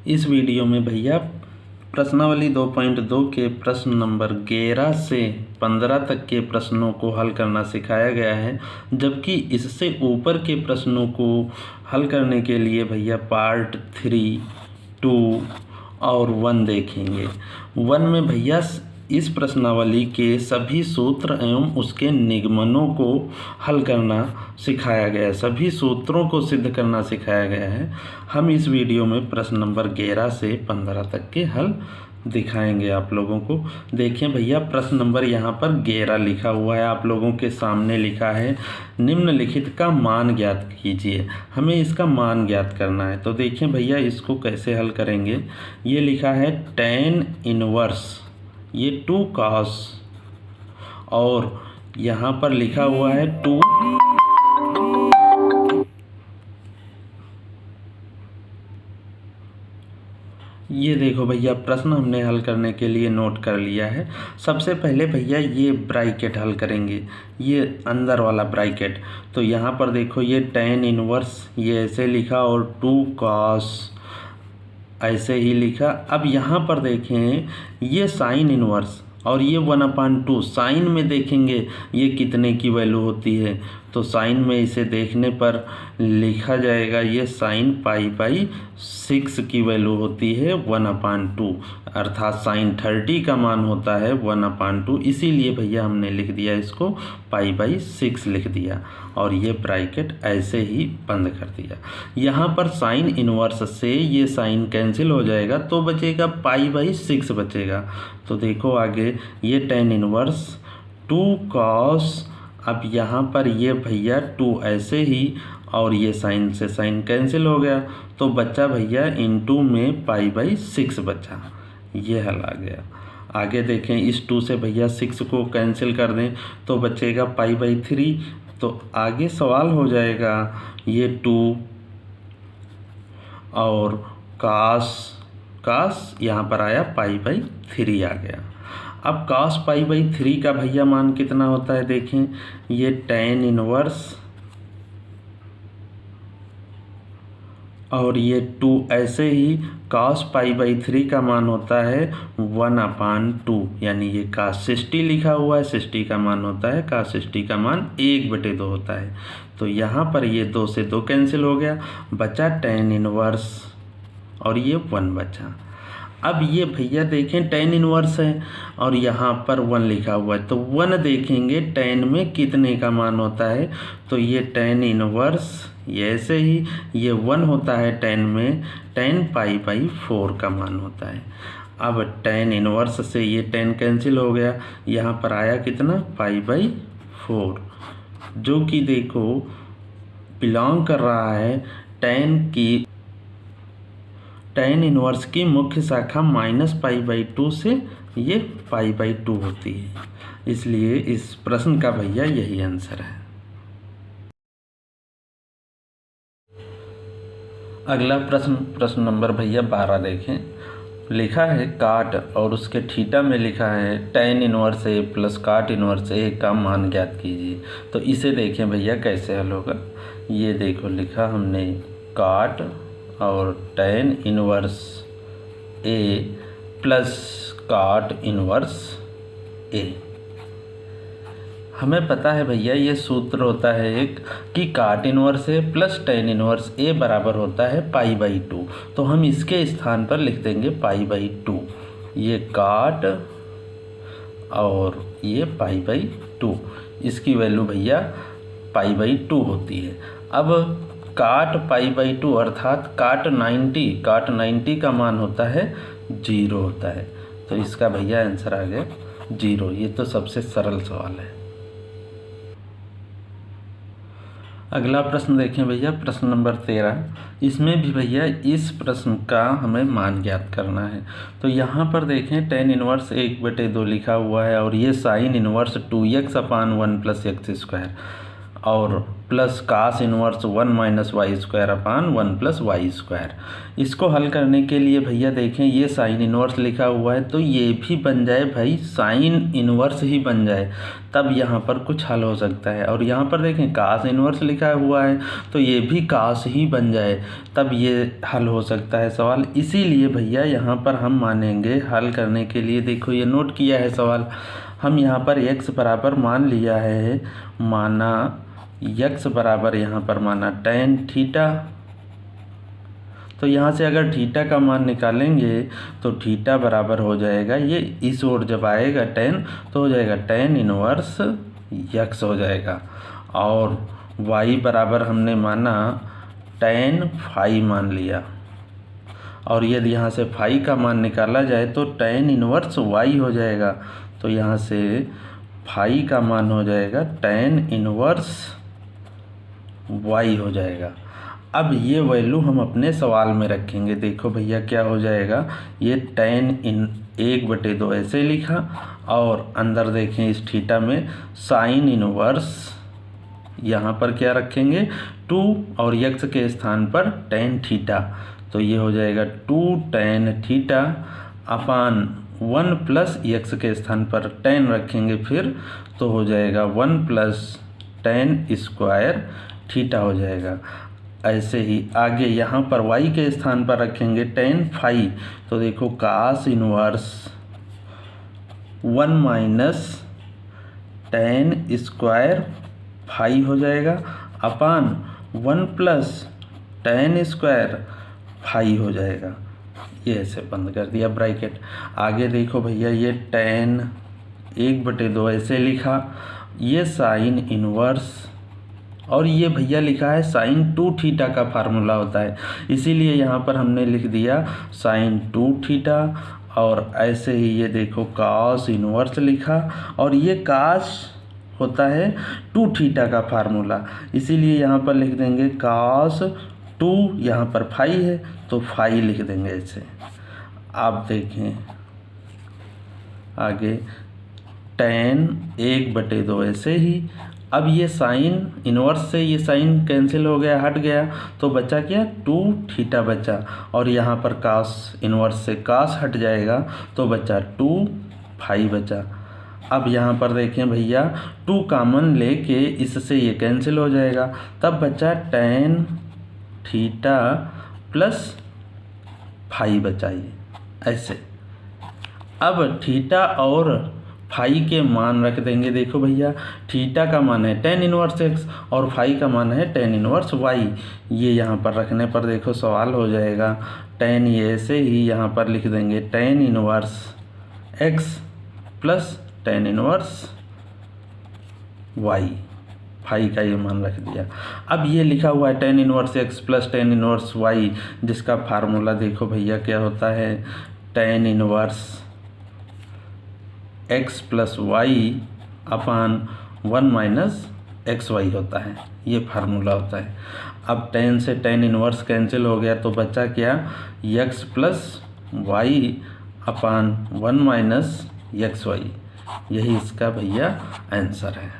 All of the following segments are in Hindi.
इस वीडियो में भैया प्रश्नावली 2.2 के प्रश्न नंबर 11 से 15 तक के प्रश्नों को हल करना सिखाया गया है, जबकि इससे ऊपर के प्रश्नों को हल करने के लिए भैया पार्ट 3, 2 और 1 देखेंगे। 1 में भैया इस प्रश्नावली के सभी सूत्र एवं उसके निगमनों को हल करना सिखाया गया है, सभी सूत्रों को सिद्ध करना सिखाया गया है। हम इस वीडियो में प्रश्न नंबर 11 से 15 तक के हल दिखाएंगे आप लोगों को। देखें भैया, प्रश्न नंबर यहाँ पर 11 लिखा हुआ है, आप लोगों के सामने लिखा है निम्नलिखित का मान ज्ञात कीजिए। हमें इसका मान ज्ञात करना है। तो देखें भैया, इसको कैसे हल करेंगे। ये लिखा है tan इनवर्स, ये 2 cos, और यहाँ पर लिखा हुआ है 2, ये देखो भैया प्रश्न हमने हल करने के लिए नोट कर लिया है। सबसे पहले भैया ये ब्रैकेट हल करेंगे, ये अंदर वाला ब्रैकेट। तो यहाँ पर देखो ये tan इनवर्स ये ऐसे लिखा और 2 cos ऐसे ही लिखा। अब यहाँ पर देखें ये साइन इनवर्स और ये 1/2 साइन में देखेंगे ये कितने की वैल्यू होती है। तो साइन में इसे देखने पर लिखा जाएगा ये साइन π/6 की वैल्यू होती है 1/2, अर्थात साइन 30 का मान होता है 1/2। इसीलिए भैया हमने लिख दिया इसको π/6 लिख दिया और ये ब्रैकेट ऐसे ही बंद कर दिया। यहाँ पर साइन इनवर्स से ये साइन कैंसिल हो जाएगा तो बचेगा π/6 बचेगा। तो देखो आगे ये tan इनवर्स 2 cos, अब यहाँ पर ये भैया 2 ऐसे ही और ये साइन से साइन कैंसिल हो गया तो बच्चा भैया इनटू में π/6 बचा। ये हल आ गया। आगे देखें, इस 2 से भैया 6 को कैंसिल कर दें तो बचेगा π/3। तो आगे सवाल हो जाएगा ये 2 और cos यहाँ पर आया π/3 आ गया। अब cos π/3 का भैया मान कितना होता है देखें, ये tan इनवर्स और ये 2 ऐसे ही cos π/3 का मान होता है 1/2, यानी ये cos 60 लिखा हुआ है, 60 का मान होता है, cos 60 का मान 1/2 होता है। तो यहाँ पर ये 2 से 2 कैंसिल हो गया, बचा tan इनवर्स और ये 1 बचा। अब ये भैया देखें tan इनवर्स है और यहाँ पर 1 लिखा हुआ है, तो 1 देखेंगे tan में कितने का मान होता है। तो ये tan इनवर्स ये ऐसे ही ये 1 होता है tan में, tan π/4 का मान होता है। अब tan इनवर्स से ये tan कैंसिल हो गया, यहाँ पर आया कितना π/4, जो कि देखो बिलोंग कर रहा है tan इनवर्स की मुख्य शाखा -π/2 से ये π/2 होती है। इसलिए इस प्रश्न का भैया यही आंसर है। अगला प्रश्न नंबर भैया 12 देखें। लिखा है काट और उसके थीटा में लिखा है tan इनवर्स A प्लस काट इनवर्स A का मान ज्ञात कीजिए। तो इसे देखें भैया कैसे हल होगा। ये देखो लिखा हमने काट और tan इनवर्स A प्लस काट इनवर्स A। हमें पता है भैया ये सूत्र होता है एक कि काट inverse A plus tan inverse A बराबर होता है π/2। तो हम इसके स्थान पर लिख देंगे π/2। ये काट और ये π/2, इसकी वैल्यू भैया π/2 होती है। अब काट π/2 अर्थात काट 90 का मान होता है 0 होता है। तो इसका भैया आंसर आ गया 0। ये तो सबसे सरल सवाल है। अगला प्रश्न देखें भैया, प्रश्न नंबर 13। इसमें भी भैया इस प्रश्न का हमें मान ज्ञात करना है। तो यहाँ पर देखें tan इनवर्स 1/2 लिखा हुआ है और ये साइन इनवर्स 2x/1 + x² और plus cos inverse 1 minus y square upon 1 plus y square. इसको हल करने के लिए भैया देखें ये साइन इनवर्स लिखा हुआ है तो ये भी बन जाए भाई साइन इनवर्स ही बन जाए, तब यहाँ पर कुछ हल हो सकता है। और यहाँ पर देखें कास इनवर्स लिखा हुआ है तो ये भी कास ही बन जाए, तब ये हल हो सकता है सवाल। इसीलिए भैया यहाँ पर हम मानेंगे हल करने के लिए, देखो ये नोट किया है सवाल, हम यहाँ पर x बराबर मान लिया है, माना x बराबर यहाँ पर माना tan थीटा। तो यहाँ से अगर थीटा का मान निकालेंगे तो थीटा बराबर हो जाएगा, ये इस ओर जब आएगा tan तो हो जाएगा tan इनवर्स x हो जाएगा। और y बराबर हमने माना tan फाई मान लिया, और यदि यहाँ से फाई का मान निकाला जाए तो tan इनवर्स y हो जाएगा। तो यहाँ से फाई का मान हो जाएगा tan इनवर्स y हो जाएगा। अब ये वैल्यू हम अपने सवाल में रखेंगे। देखो भैया क्या हो जाएगा, ये tan इन 1/2 ऐसे लिखा, और अंदर देखें इस थीटा में साइन इनवर्स यहाँ पर क्या रखेंगे 2 और x के स्थान पर tan थीटा, तो ये हो जाएगा 2 tan theta upon 1 plus x के स्थान पर tan रखेंगे फिर, तो हो जाएगा 1 प्लस tan स्क्वायर थीटा हो जाएगा। ऐसे ही आगे यहाँ पर y के स्थान पर रखेंगे tan फाई, तो देखो cos inverse 1 minus tan square phi हो जाएगा upon 1 plus tan square phi हो जाएगा। ये ऐसे बंद कर दिया ब्रैकेट। आगे देखो भैया ये tan 1/2 ऐसे लिखा, ये साइन इनवर्स, और ये भैया लिखा है साइन 2 थीटा का फार्मूला होता है, इसीलिए यहाँ पर हमने लिख दिया साइन 2 थीटा। और ऐसे ही ये देखो कास इनवर्स लिखा, और ये कास होता है 2 थीटा का फार्मूला, इसीलिए यहाँ पर लिख देंगे कास 2, यहाँ पर फाई है तो फाई लिख देंगे ऐसे। आप देखें आगे tan 1/2 ऐसे ही। अब ये साइन इनवर्स से ये साइन कैंसिल हो गया, हट गया, तो बचा क्या 2 थीटा बचा, और यहाँ पर कास इनवर्स से कास हट जाएगा तो बचा 2 फाई बचा। अब यहाँ पर देखें भैया 2 कामन लेके इससे ये कैंसिल हो जाएगा, तब बचा tan थीटा प्लस फाई बचा ये ऐसे। अब थीटा और फाई के मान रख देंगे। देखो भैया थीटा का मान है tan इनवर्स x और फाई का मान है tan इनवर्स y, ये यहाँ पर रखने पर देखो सवाल हो जाएगा tan, ये ऐसे ही यहाँ पर लिख देंगे tan inverse x plus tan inverse y, phi का ये मान रख दिया। अब ये लिखा हुआ है tan inverse x plus tan inverse y, जिसका फार्मूला देखो भैया क्या होता है tan inverse x plus Y upon 1 minus X Y होता है, ये फार्मूला होता है। अब tan से tan इनवर्स कैंसिल हो गया तो बचा क्या x plus Y upon 1 minus X Y, यही इसका भैया आंसर है।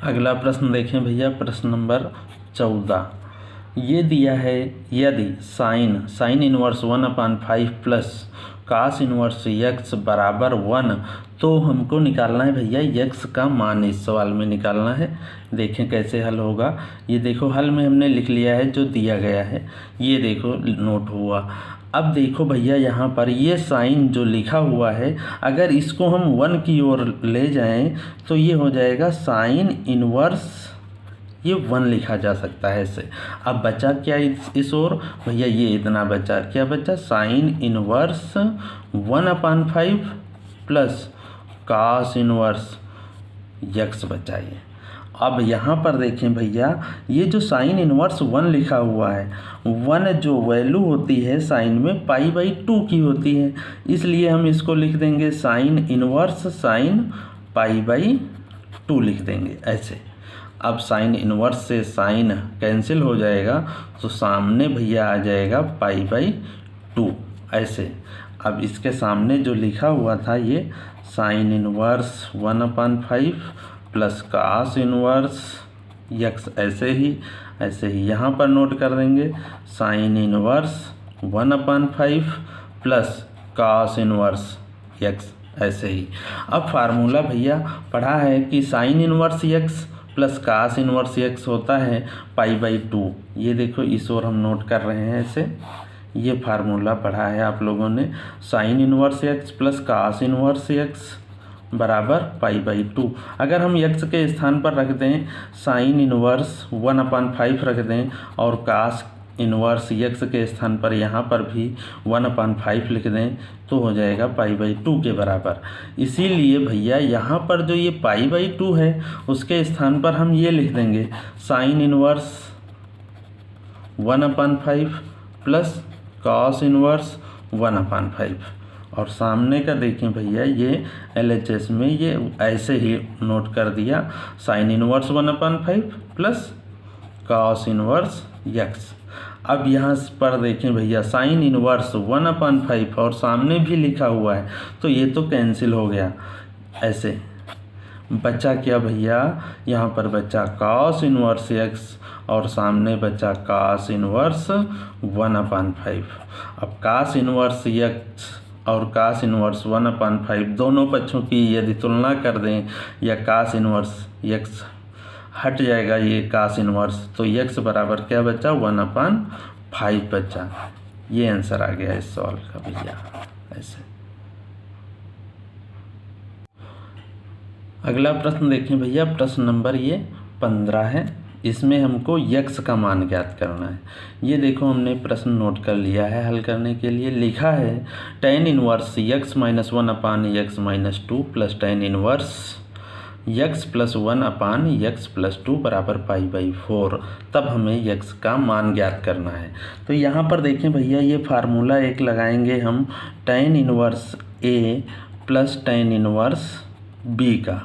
अगला प्रश्न देखें भैया, प्रश्न नंबर 14। ये दिया है यदि sine inverse 1/5 plus cos inverse x बराबर 1, तो हमको निकालना है भैया x का मान, इस सवाल में निकालना है। देखें कैसे हल होगा। ये देखो हल में हमने लिख लिया है जो दिया गया है, ये देखो नोट हुआ। अब देखो भैया यहाँ पर ये साइन जो लिखा हुआ है, अगर इसको हम 1 की ओर ले जाएं तो ये हो जाएगा साइन इनवर्स, ये 1 लिखा जा सकता है इसे। अब बचा क्या इस ओर भैया, ये इतना बचा, क्या बचा sine inverse 1/5 plus cos inverse x बचा ये। अब यहाँ पर देखें भैया ये जो साइन इनवर्स 1 लिखा हुआ है, 1 जो वैल्यू होती है साइन में π/2 की होती है, इसलिए हम इसको लिख देंगे साइन इनवर्स साइन π/2 लिख देंगे ऐसे। अब साइन इनवर्स से साइन कैंसिल हो जाएगा तो सामने भैया आ जाएगा π/2 ऐसे। अब इसके सामने जो लिखा हुआ था ये sine inverse 1/5 plus cos inverse x, ऐसे ही यहाँ पर नोट कर देंगे sine inverse 1/5 plus cos inverse x, ऐसे ही। अब फार्मूला भैया पढ़ा है कि sine inverse x plus cos inverse x होता है π/2। ये देखो इस ओर हम नोट कर रहे हैं ऐसे, ये फार्मूला पढ़ा है आप लोगों ने, sine inverse x plus cos inverse x बराबर π/2। अगर हम यक्स के स्थान पर रख दें साइन इनवर्स 1/5 रख दें और कास इनवर्स यक्स के स्थान पर यहाँ पर भी 1/5 लिख दें तो हो जाएगा π/2 के बराबर। इसीलिए भैया यहाँ पर जो ये π/2 है उसके स्थान पर हम ये लिख देंगे sine inverse 1/5 plus cos inverse 1/5। और सामने का देखें भैया ये LHS में ये ऐसे ही नोट कर दिया sign inverse 1/5 plus cos inverse x. अब यहाँ पर देखें भैया साइन इनवर्स 1/5 और सामने भी लिखा हुआ है तो ये तो कैंसिल हो गया, ऐसे बचा क्या भैया, यहाँ पर बचा कॉस इनवर्स यक्स और सामने बचा कास इनवर्स 1/5। अब कास इनवर्स यक्स और कास इनवर्स 1/5 दोनों पक्षों की यदि तुलना कर दें या कास इनवर्स यक्स हट जाएगा ये कास इनवर्स, तो यक्स बराबर क्या बचा 1/5 बचा। ये आंसर आ गया इस सवाल का भैया, ऐसे। अगला प्रश्न देखें भैया, प्रश्न नंबर ये 15 है। इसमें हमको यक्स का मान ज्ञात करना है। ये देखो हमने प्रश्न नोट कर लिया है, हल करने के लिए लिखा है tan inverse x minus 1/x-2 plus tan inverse x plus 1/x+2 बराबर π/4। तब हमें यक्स का मान ज्ञात करना है। तो यहाँ पर देखें भैया ये फार्मूला एक लगाएंगे हम tan inverse a plus tan inverse b का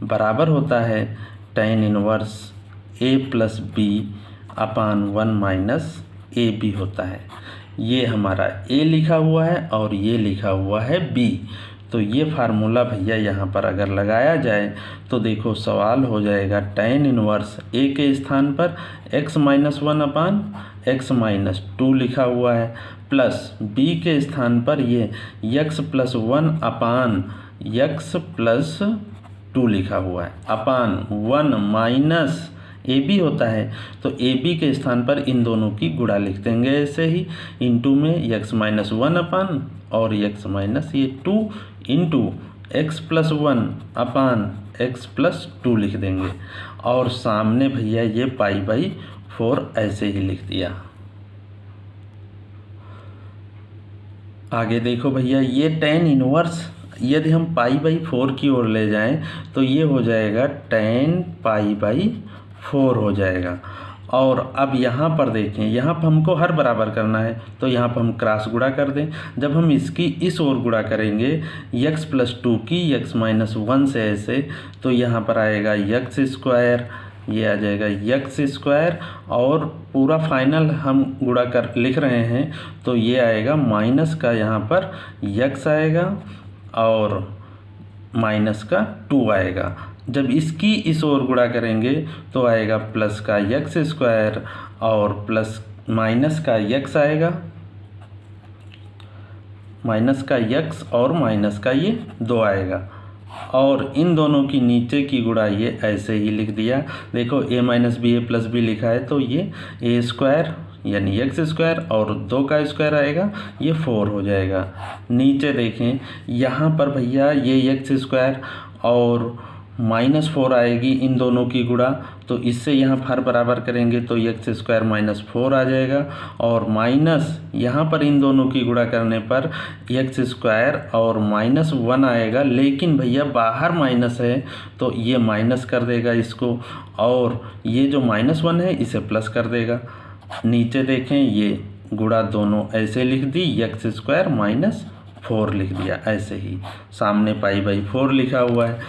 बराबर होता है tan inverse a plus b/1 minus a b होता है। ये हमारा a लिखा हुआ है और ये लिखा हुआ है b। तो ये फार्मूला भैया यहाँ पर अगर लगाया जाए तो देखो सवाल हो जाएगा tan इनवर्स a के स्थान पर x-1/x-2 लिखा हुआ है प्लस b के स्थान पर ये x प्लस 1/x+2 लिखा हुआ है अपान 1 माइनस ए बी होता है। तो ए बी के स्थान पर इन दोनों की गुणा लिख देंगे ऐसे ही, इंटू में x-1 अपान और x-2 इंटू x+1/x+2 लिख देंगे और सामने भैया ये π/4 ऐसे ही लिख दिया। आगे देखो भैया ये tan इनवर्स यदि हम π/4 की ओर ले जाएं तो ये हो जाएगा tan π/4 हो जाएगा। और अब यहाँ पर देखें, यहाँ पर हमको हर बराबर करना है तो यहाँ पर हम क्रॉस गुणा कर दें। जब हम इसकी इस ओर गुणा करेंगे x+2 की x-1 से ऐसे, तो यहाँ पर आएगा x², ये आ जाएगा x² और पूरा फाइनल हम गुणा कर लिख रहे हैं तो ये आएगा माइनस का यहाँ पर x आएगा और माइनस का 2 आएगा। जब इसकी इस ओर गुणा करेंगे तो आएगा प्लस का x² और प्लस माइनस का x आएगा, माइनस का x और माइनस का ये 2 आएगा और इन दोनों की नीचे की गुणा ये ऐसे ही लिख दिया। देखो a minus b a plus b लिखा है तो ये a² यानी x² और 2 का स्क्वायर आएगा, ये 4 हो जाएगा। नीचे देखें यहाँ पर भैया ये x² और -4 आएगी इन दोनों की गुणा, तो इससे यहाँ हर बराबर करेंगे तो x² -4 आ जाएगा और माइनस यहाँ पर इन दोनों की गुणा करने पर x² और -1 आएगा। लेकिन भैया बाहर माइनस है तो ये माइनस कर देगा इसको और ये जो -1 है इसे प्लस कर देगा। नीचे देखें ये गुणा दोनों ऐसे लिख दी, x² -4 लिख दिया ऐसे ही, सामने π/4 लिखा हुआ है।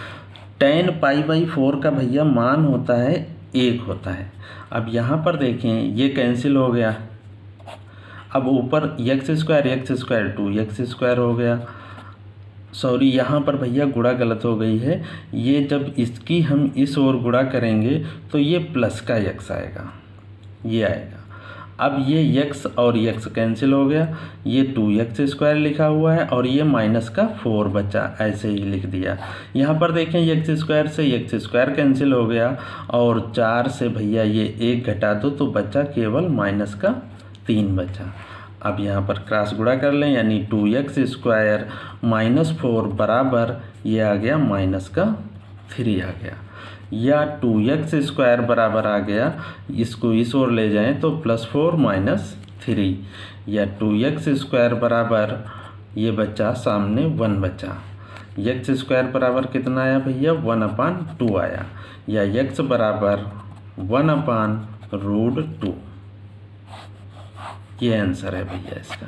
tan π/4 का भैया मान होता है 1 होता है। अब यहाँ पर देखें ये कैंसिल हो गया, अब ऊपर x² 2 x² हो गया सॉरी, यहाँ पर भैया गुणा गलत हो गई है। ये जब इसकी हम इस ओर गुणा करेंगे तो ये प्लस का यक्स आएगा, ये आएगा। अब ये यक्स और यक्स कैंसिल हो गया, ये 2x² लिखा हुआ है और ये माइनस का 4 बचा, ऐसे ही लिख दिया। यहाँ पर देखें x² से x² कैंसिल हो गया और 4 से भैया ये 1 घटा दो तो बचा केवल माइनस का 3 बचा। अब यहाँ पर क्रॉस गुणा कर लें, यानी 2x² माइनस 4 बराबर ये आ गया माइनस का 3 आ गया, या 2x² बराबर आ गया, इसको इस ओर ले जाएं तो +4 - 3, या 2x² बराबर ये बचा सामने 1 बचा। x² बराबर कितना आया भैया 1/2 आया, या x बराबर 1/√2। ये आंसर है भैया इसका।